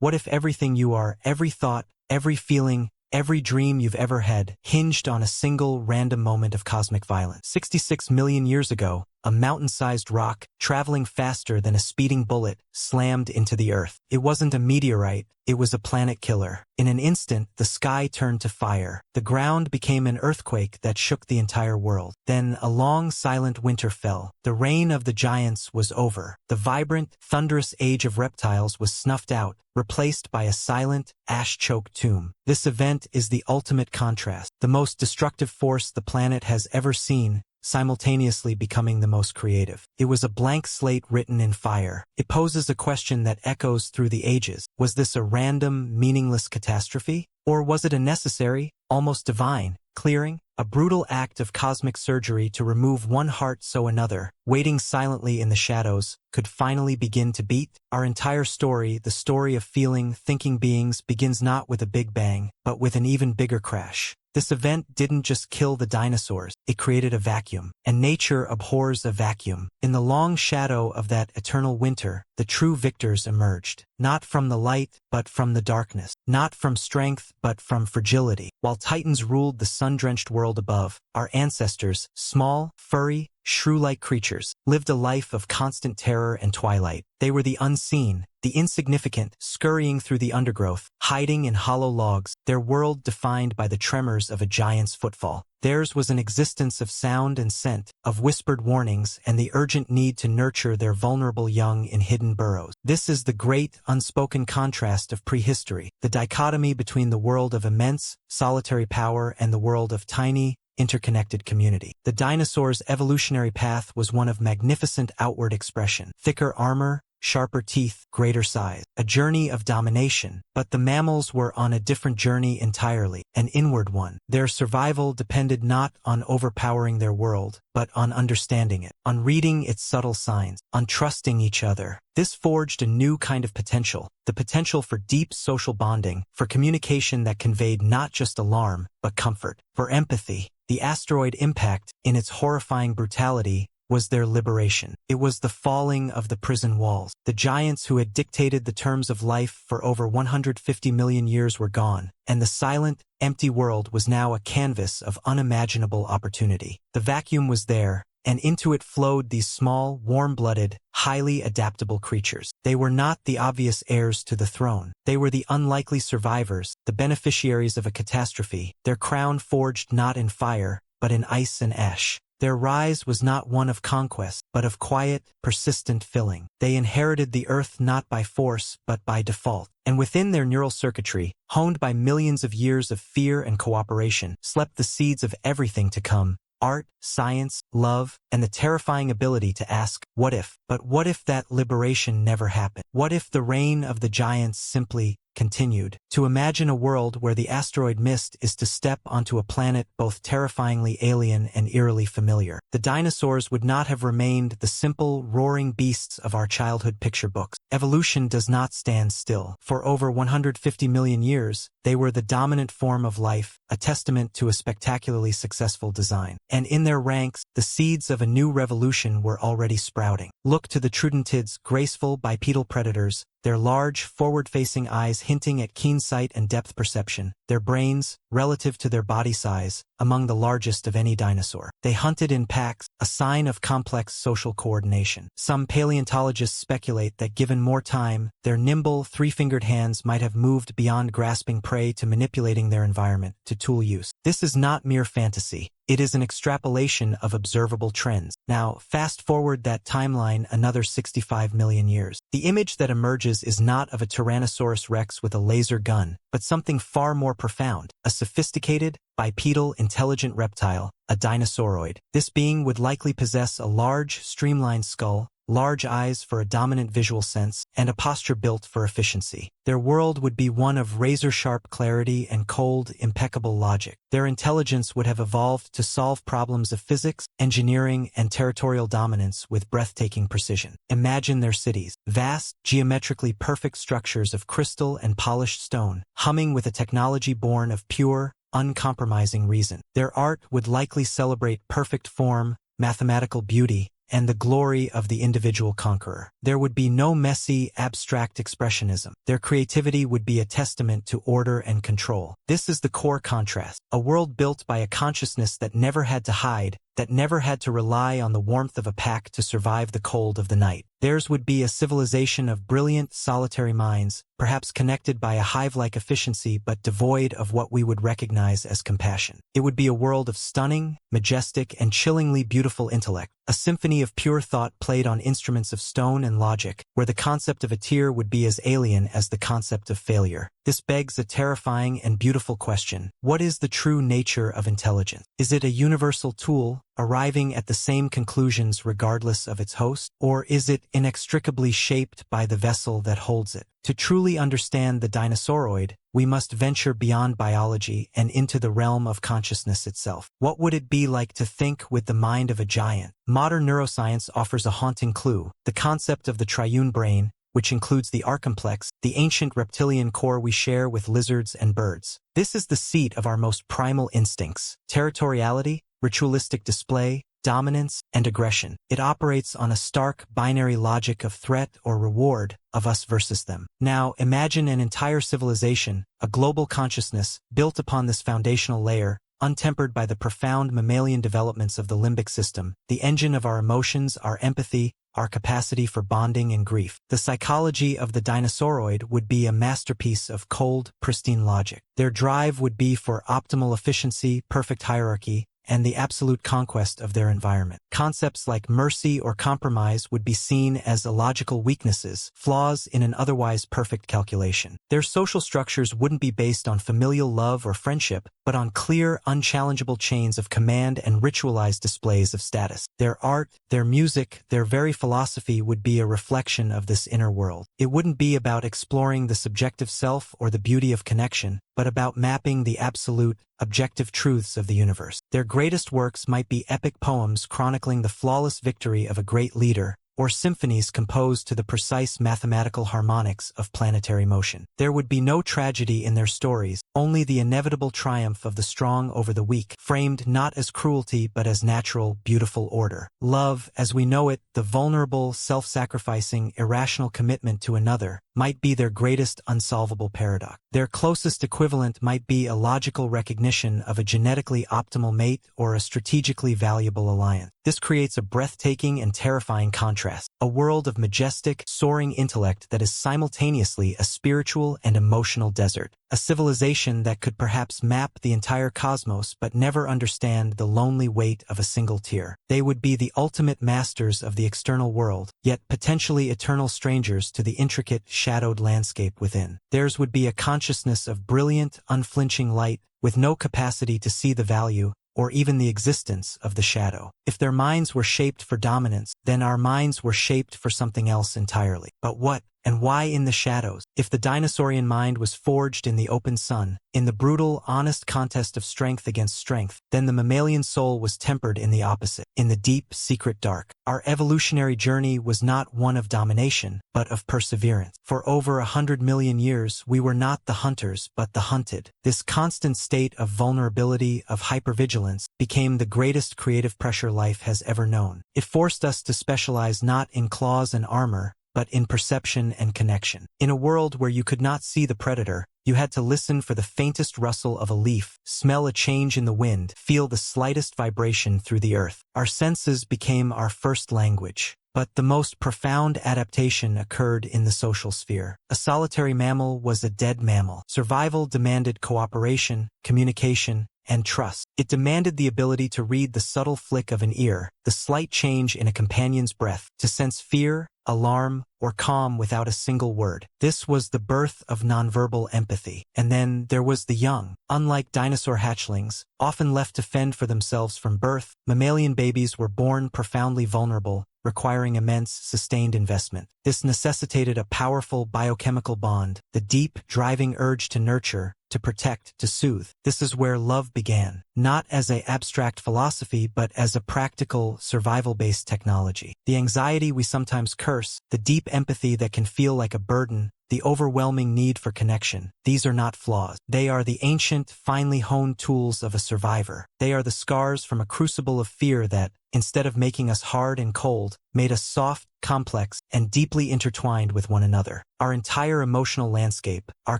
What if everything you are, every thought, every feeling, every dream you've ever had, hinged on a single random moment of cosmic violence? 66 million years ago, a mountain-sized rock, traveling faster than a speeding bullet, slammed into the Earth. It wasn't a meteorite, it was a planet killer. In an instant, the sky turned to fire. The ground became an earthquake that shook the entire world. Then a long, silent winter fell. The reign of the giants was over. The vibrant, thunderous age of reptiles was snuffed out, replaced by a silent, ash-choked tomb. This event is the ultimate contrast, the most destructive force the planet has ever seen, simultaneously becoming the most creative. It was a blank slate written in fire. It poses a question that echoes through the ages. Was this a random, meaningless catastrophe? Or was it a necessary, almost divine, clearing? A brutal act of cosmic surgery to remove one heart so another, waiting silently in the shadows, could finally begin to beat? Our entire story, the story of feeling, thinking beings, begins not with a big bang, but with an even bigger crash. This event didn't just kill the dinosaurs, it created a vacuum, and nature abhors a vacuum. In the long shadow of that eternal winter, the true victors emerged. Not from the light, but from the darkness. Not from strength, but from fragility. While titans ruled the sun-drenched world above, our ancestors, small, furry, shrew-like creatures, lived a life of constant terror and twilight. They were the unseen, the insignificant, scurrying through the undergrowth, hiding in hollow logs, their world defined by the tremors of a giant's footfall. Theirs was an existence of sound and scent, of whispered warnings, and the urgent need to nurture their vulnerable young in hidden burrows. This is the great, unspoken contrast of prehistory, the dichotomy between the world of immense, solitary power and the world of tiny, interconnected community. The dinosaurs' evolutionary path was one of magnificent outward expression. Thicker armor, sharper teeth, greater size. A journey of domination. But the mammals were on a different journey entirely, an inward one. Their survival depended not on overpowering their world, but on understanding it, on reading its subtle signs, on trusting each other. This forged a new kind of potential, the potential for deep social bonding, for communication that conveyed not just alarm, but comfort, for empathy. The asteroid impact, in its horrifying brutality, was their liberation. It was the falling of the prison walls. The giants who had dictated the terms of life for over 150 million years were gone, and the silent, empty world was now a canvas of unimaginable opportunity. The vacuum was there, and into it flowed these small, warm-blooded, highly adaptable creatures. They were not the obvious heirs to the throne. They were the unlikely survivors, the beneficiaries of a catastrophe, their crown forged not in fire, but in ice and ash. Their rise was not one of conquest, but of quiet, persistent filling. They inherited the earth not by force, but by default. And within their neural circuitry, honed by millions of years of fear and cooperation, slept the seeds of everything to come: art, science, love, and the terrifying ability to ask, what if? But what if that liberation never happened? What if the reign of the giants simply continued? To imagine a world where the asteroid missed is to step onto a planet both terrifyingly alien and eerily familiar. The dinosaurs would not have remained the simple, roaring beasts of our childhood picture books. Evolution does not stand still. For over 150 million years, they were the dominant form of life, a testament to a spectacularly successful design. And in their ranks, the seeds of a new revolution were already sprouting. Look to the trudentids, graceful bipedal predators, their large, forward-facing eyes hinting at keen sight and depth perception, their brains, relative to their body size, among the largest of any dinosaur. They hunted in packs, a sign of complex social coordination. Some paleontologists speculate that given more time, their nimble, three-fingered hands might have moved beyond grasping prey to manipulating their environment, to tool use. This is not mere fantasy. It is an extrapolation of observable trends. Now, fast forward that timeline another 65 million years. The image that emerges is not of a Tyrannosaurus rex with a laser gun, but something far more profound: a sophisticated, bipedal, intelligent reptile, a dinosauroid. This being would likely possess a large, streamlined skull, large eyes for a dominant visual sense, and a posture built for efficiency. Their world would be one of razor-sharp clarity and cold, impeccable logic. Their intelligence would have evolved to solve problems of physics, engineering, and territorial dominance with breathtaking precision. Imagine their cities: vast, geometrically perfect structures of crystal and polished stone, humming with a technology born of pure, uncompromising reason. Their art would likely celebrate perfect form, mathematical beauty, and the glory of the individual conqueror. There would be no messy, abstract expressionism. Their creativity would be a testament to order and control. This is the core contrast. A world built by a consciousness that never had to hide, that never had to rely on the warmth of a pack to survive the cold of the night. Theirs would be a civilization of brilliant, solitary minds, perhaps connected by a hive-like efficiency but devoid of what we would recognize as compassion. It would be a world of stunning, majestic, and chillingly beautiful intellect, a symphony of pure thought played on instruments of stone and logic, where the concept of a tear would be as alien as the concept of failure. This begs a terrifying and beautiful question. What is the true nature of intelligence? Is it a universal tool, arriving at the same conclusions regardless of its host? Or is it inextricably shaped by the vessel that holds it? To truly understand the dinosauroid, we must venture beyond biology and into the realm of consciousness itself. What would it be like to think with the mind of a giant? Modern neuroscience offers a haunting clue: the concept of the triune brain, which includes the arcomplex, the ancient reptilian core we share with lizards and birds. This is the seat of our most primal instincts: territoriality, ritualistic display, dominance, and aggression. It operates on a stark binary logic of threat or reward, of us versus them. Now, imagine an entire civilization, a global consciousness, built upon this foundational layer, untempered by the profound mammalian developments of the limbic system, the engine of our emotions, our empathy, our capacity for bonding and grief. The psychology of the dinosauroid would be a masterpiece of cold, pristine logic. Their drive would be for optimal efficiency, perfect hierarchy, and the absolute conquest of their environment. Concepts like mercy or compromise would be seen as illogical weaknesses, flaws in an otherwise perfect calculation. Their social structures wouldn't be based on familial love or friendship, but on clear, unchallengeable chains of command and ritualized displays of status. Their art, their music, their very philosophy would be a reflection of this inner world. It wouldn't be about exploring the subjective self or the beauty of connection, but about mapping the absolute, objective truths of the universe. Their greatest works might be epic poems chronicling the flawless victory of a great leader, or symphonies composed to the precise mathematical harmonics of planetary motion. There would be no tragedy in their stories, only the inevitable triumph of the strong over the weak, framed not as cruelty but as natural, beautiful order. Love, as we know it, the vulnerable, self-sacrificing, irrational commitment to another, might be their greatest unsolvable paradox. Their closest equivalent might be a logical recognition of a genetically optimal mate or a strategically valuable alliance. This creates a breathtaking and terrifying contrast, a world of majestic, soaring intellect that is simultaneously a spiritual and emotional desert, a civilization that could perhaps map the entire cosmos but never understand the lonely weight of a single tear. They would be the ultimate masters of the external world, yet potentially eternal strangers to the intricate, shadowed landscape within. Theirs would be a consciousness of brilliant, unflinching light, with no capacity to see the value, or even the existence of the shadow. If their minds were shaped for dominance, then our minds were shaped for something else entirely. But what and why in the shadows? If the dinosaurian mind was forged in the open sun, in the brutal, honest contest of strength against strength, then the mammalian soul was tempered in the opposite, in the deep, secret dark. Our evolutionary journey was not one of domination, but of perseverance. For over 100 million years, we were not the hunters, but the hunted. This constant state of vulnerability, of hypervigilance, became the greatest creative pressure life has ever known. It forced us to specialize not in claws and armor, but in perception and connection. In a world where you could not see the predator, you had to listen for the faintest rustle of a leaf, smell a change in the wind, feel the slightest vibration through the earth. Our senses became our first language. But the most profound adaptation occurred in the social sphere. A solitary mammal was a dead mammal. Survival demanded cooperation, communication, and trust. It demanded the ability to read the subtle flick of an ear, the slight change in a companion's breath, to sense fear, alarm, or calm without a single word. This was the birth of nonverbal empathy. And then there was the young. Unlike dinosaur hatchlings, often left to fend for themselves from birth, mammalian babies were born profoundly vulnerable, requiring immense, sustained investment. This necessitated a powerful biochemical bond, the deep, driving urge to nurture, to protect, to soothe. This is where love began, not as an abstract philosophy but as a practical, survival-based technology. The anxiety we sometimes curse, the deep empathy that can feel like a burden, the overwhelming need for connection. These are not flaws. They are the ancient, finely honed tools of a survivor. They are the scars from a crucible of fear that, instead of making us hard and cold, made us soft, complex, and deeply intertwined with one another. Our entire emotional landscape, our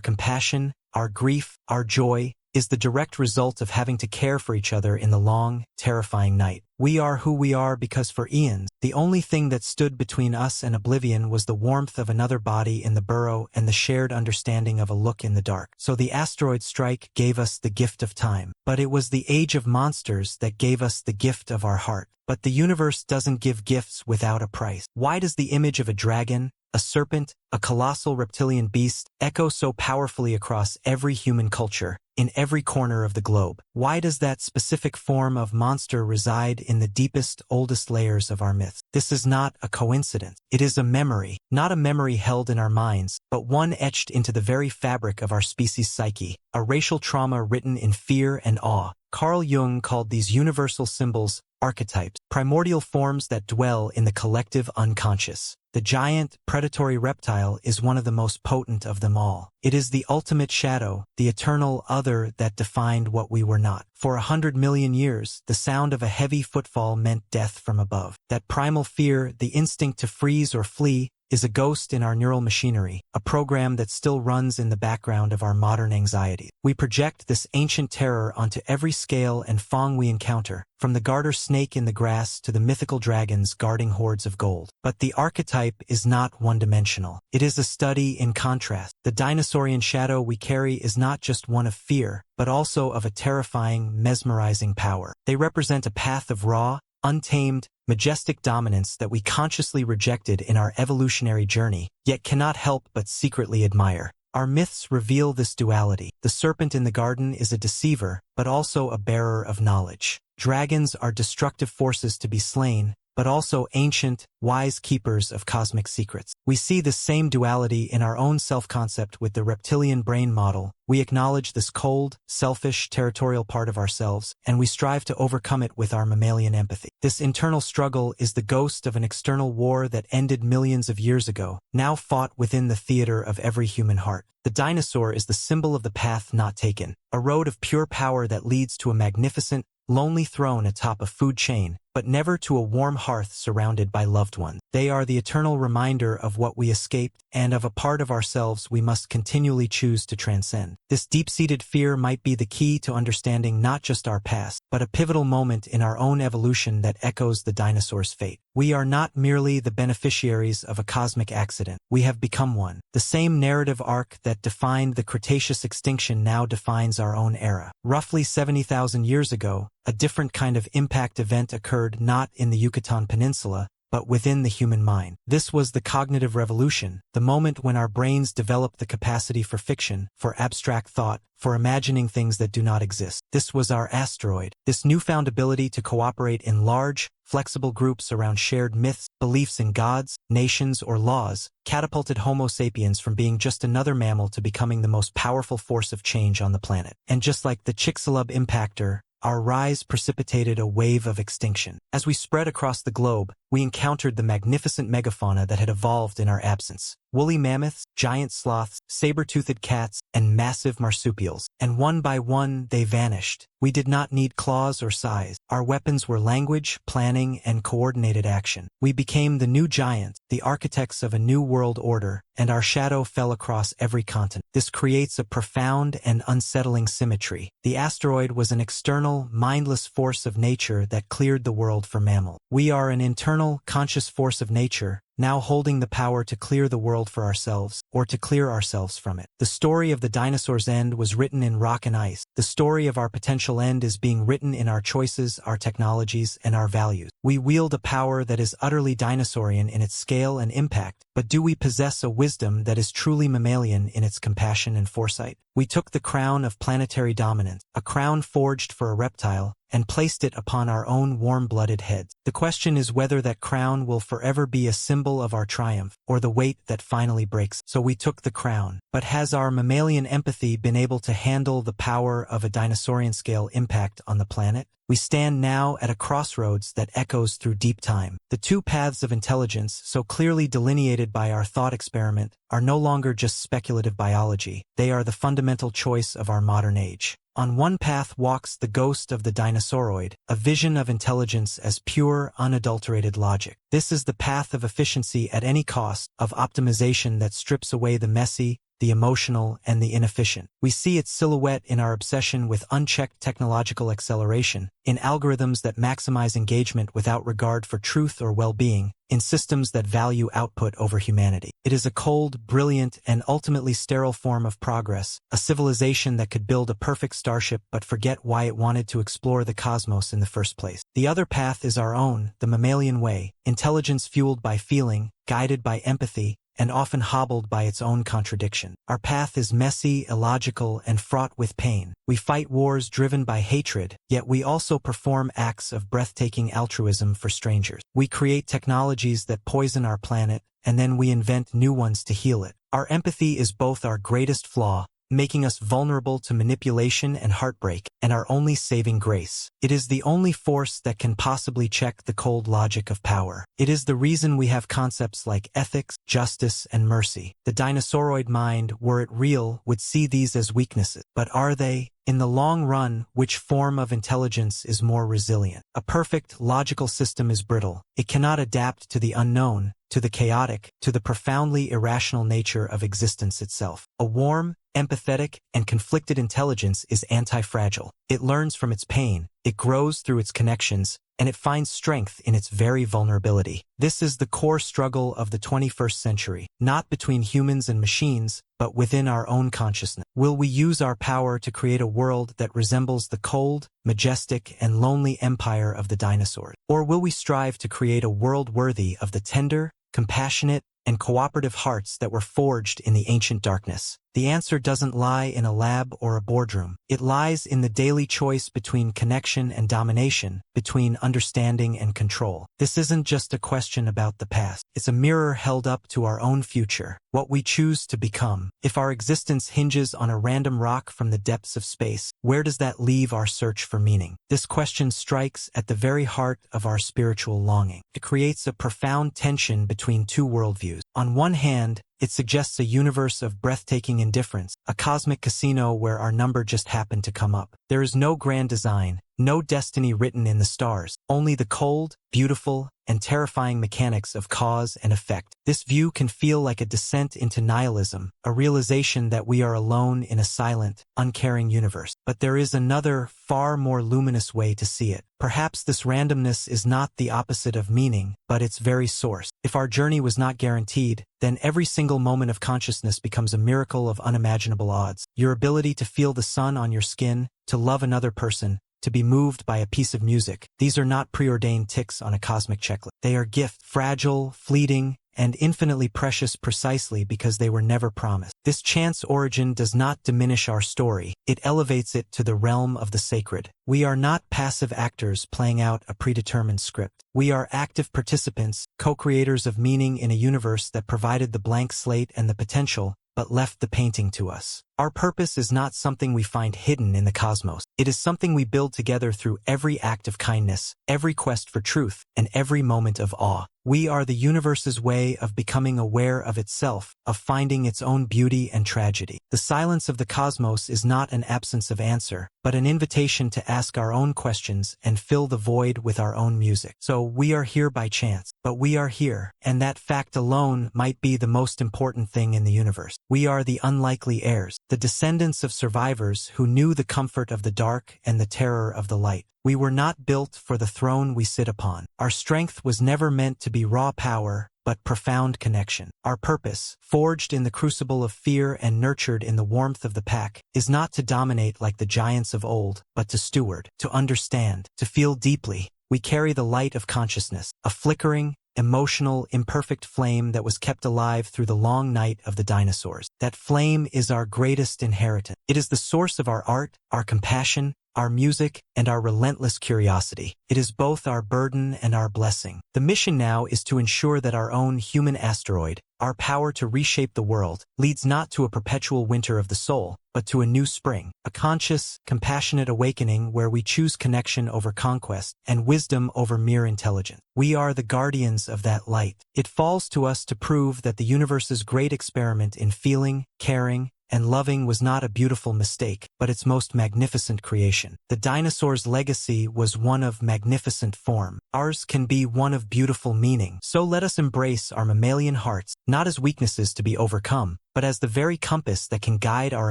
compassion, our grief, our joy, is the direct result of having to care for each other in the long, terrifying night. We are who we are because for eons, the only thing that stood between us and oblivion was the warmth of another body in the burrow and the shared understanding of a look in the dark. So the asteroid strike gave us the gift of time. But it was the age of monsters that gave us the gift of our heart. But the universe doesn't give gifts without a price. Why does the image of a dragon, a serpent, a colossal reptilian beast, echo so powerfully across every human culture, in every corner of the globe? Why does that specific form of monster reside in the deepest, oldest layers of our myths? This is not a coincidence. It is a memory, not a memory held in our minds, but one etched into the very fabric of our species' psyche, a racial trauma written in fear and awe. Carl Jung called these universal symbols archetypes, primordial forms that dwell in the collective unconscious. The giant, predatory reptile is one of the most potent of them all. It is the ultimate shadow, the eternal other that defined what we were not. For 100 million years, the sound of a heavy footfall meant death from above. That primal fear, the instinct to freeze or flee, is a ghost in our neural machinery, a program that still runs in the background of our modern anxiety. We project this ancient terror onto every scale and fong we encounter, from the garter snake in the grass to the mythical dragons guarding hoards of gold. But the archetype is not one-dimensional. It is a study in contrast. The dinosaurian shadow we carry is not just one of fear, but also of a terrifying, mesmerizing power. They represent a path of raw, untamed, majestic dominance that we consciously rejected in our evolutionary journey, yet cannot help but secretly admire. Our myths reveal this duality. The serpent in the garden is a deceiver, but also a bearer of knowledge. Dragons are destructive forces to be slain, but also ancient, wise keepers of cosmic secrets. We see the same duality in our own self-concept with the reptilian brain model. We acknowledge this cold, selfish, territorial part of ourselves, and we strive to overcome it with our mammalian empathy. This internal struggle is the ghost of an external war that ended millions of years ago, now fought within the theater of every human heart. The dinosaur is the symbol of the path not taken, a road of pure power that leads to a magnificent, lonely throne atop a food chain, but never to a warm hearth surrounded by loved ones. They are the eternal reminder of what we escaped and of a part of ourselves we must continually choose to transcend. This deep-seated fear might be the key to understanding not just our past, but a pivotal moment in our own evolution that echoes the dinosaur's fate. We are not merely the beneficiaries of a cosmic accident. We have become one. The same narrative arc that defined the Cretaceous extinction now defines our own era. Roughly 70,000 years ago, a different kind of impact event occurred not in the Yucatan Peninsula, but within the human mind. This was the cognitive revolution, the moment when our brains developed the capacity for fiction, for abstract thought, for imagining things that do not exist. This was our asteroid. This newfound ability to cooperate in large, flexible groups around shared myths, beliefs in gods, nations, or laws, catapulted Homo sapiens from being just another mammal to becoming the most powerful force of change on the planet. And just like the Chicxulub impactor, our rise precipitated a wave of extinction. As we spread across the globe, we encountered the magnificent megafauna that had evolved in our absence. Woolly mammoths, giant sloths, saber-toothed cats, and massive marsupials. And one by one, they vanished. We did not need claws or size. Our weapons were language, planning, and coordinated action. We became the new giants, the architects of a new world order, and our shadow fell across every continent. This creates a profound and unsettling symmetry. The asteroid was an external, mindless force of nature that cleared the world for mammals. We are an internal, conscious force of nature, now holding the power to clear the world for ourselves, or to clear ourselves from it. The story of the dinosaur's end was written in rock and ice. The story of our potential end is being written in our choices, our technologies, and our values. We wield a power that is utterly dinosaurian in its scale and impact, but do we possess a wisdom that is truly mammalian in its compassion and foresight? We took the crown of planetary dominance, a crown forged for a reptile, and placed it upon our own warm-blooded heads. The question is whether that crown will forever be a symbol of our triumph, or the weight that finally breaks. So we took the crown. But has our mammalian empathy been able to handle the power of a dinosaurian-scale impact on the planet? We stand now at a crossroads that echoes through deep time. The two paths of intelligence, so clearly delineated by our thought experiment, are no longer just speculative biology. They are the fundamental choice of our modern age. On one path walks the ghost of the Dinosauroid, a vision of intelligence as pure, unadulterated logic. This is the path of efficiency at any cost, of optimization that strips away the messy, the emotional, and the inefficient. We see its silhouette in our obsession with unchecked technological acceleration, in algorithms that maximize engagement without regard for truth or well-being, in systems that value output over humanity. It is a cold, brilliant, and ultimately sterile form of progress, a civilization that could build a perfect starship but forget why it wanted to explore the cosmos in the first place. The other path is our own, the mammalian way, intelligence fueled by feeling, guided by empathy, and often hobbled by its own contradiction. Our path is messy, illogical, and fraught with pain. We fight wars driven by hatred, yet we also perform acts of breathtaking altruism for strangers. We create technologies that poison our planet, and then we invent new ones to heal it. Our empathy is both our greatest flaw, making us vulnerable to manipulation and heartbreak, and our only saving grace. It is the only force that can possibly check the cold logic of power. It is the reason we have concepts like ethics, justice, and mercy. The dinosauroid mind, were it real, would see these as weaknesses. But are they? In the long run, which form of intelligence is more resilient? A perfect, logical system is brittle. It cannot adapt to the unknown, to the chaotic, to the profoundly irrational nature of existence itself. A warm, empathetic, and conflicted intelligence is anti-fragile. It learns from its pain, it grows through its connections, and it finds strength in its very vulnerability. This is the core struggle of the 21st century, not between humans and machines, but within our own consciousness. Will we use our power to create a world that resembles the cold, majestic, and lonely empire of the dinosaurs? Or will we strive to create a world worthy of the tender, compassionate, and cooperative hearts that were forged in the ancient darkness? The answer doesn't lie in a lab or a boardroom. It lies in the daily choice between connection and domination, between understanding and control. This isn't just a question about the past. It's a mirror held up to our own future, what we choose to become. If our existence hinges on a random rock from the depths of space, where does that leave our search for meaning? This question strikes at the very heart of our spiritual longing. It creates a profound tension between two worldviews. On one hand, it suggests a universe of breathtaking indifference, a cosmic casino where our number just happened to come up. There is no grand design, no destiny written in the stars, only the cold, beautiful, and terrifying mechanics of cause and effect. This view can feel like a descent into nihilism, a realization that we are alone in a silent, uncaring universe. But there is another, far more luminous way to see it. Perhaps this randomness is not the opposite of meaning, but its very source. If our journey was not guaranteed, then every single moment of consciousness becomes a miracle of unimaginable odds. Your ability to feel the sun on your skin, to love another person, to be moved by a piece of music. These are not preordained ticks on a cosmic checklist. They are gifts, fragile, fleeting, and infinitely precious precisely because they were never promised. This chance origin does not diminish our story. It elevates it to the realm of the sacred. We are not passive actors playing out a predetermined script. We are active participants, co-creators of meaning in a universe that provided the blank slate and the potential, but left the painting to us. Our purpose is not something we find hidden in the cosmos. It is something we build together through every act of kindness, every quest for truth, and every moment of awe. We are the universe's way of becoming aware of itself, of finding its own beauty and tragedy. The silence of the cosmos is not an absence of answer, but an invitation to ask our own questions and fill the void with our own music. So we are here by chance, but we are here, and that fact alone might be the most important thing in the universe. We are the unlikely heirs, the descendants of survivors who knew the comfort of the dark and the terror of the light. We were not built for the throne we sit upon. Our strength was never meant to be raw power, but profound connection. Our purpose, forged in the crucible of fear and nurtured in the warmth of the pack, is not to dominate like the giants of old, but to steward, to understand, to feel deeply. We carry the light of consciousness, a flickering, emotional, imperfect flame that was kept alive through the long night of the dinosaurs. That flame is our greatest inheritance. It is the source of our art, our compassion, our music, and our relentless curiosity. It is both our burden and our blessing. The mission now is to ensure that our own human asteroid, our power to reshape the world, leads not to a perpetual winter of the soul, but to a new spring, a conscious, compassionate awakening where we choose connection over conquest and wisdom over mere intelligence. We are the guardians of that light. It falls to us to prove that the universe's great experiment in feeling, caring, and loving was not a beautiful mistake, but its most magnificent creation. The dinosaurs' legacy was one of magnificent form. Ours can be one of beautiful meaning. So let us embrace our mammalian hearts, not as weaknesses to be overcome, but as the very compass that can guide our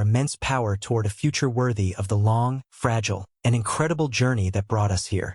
immense power toward a future worthy of the long, fragile, and incredible journey that brought us here.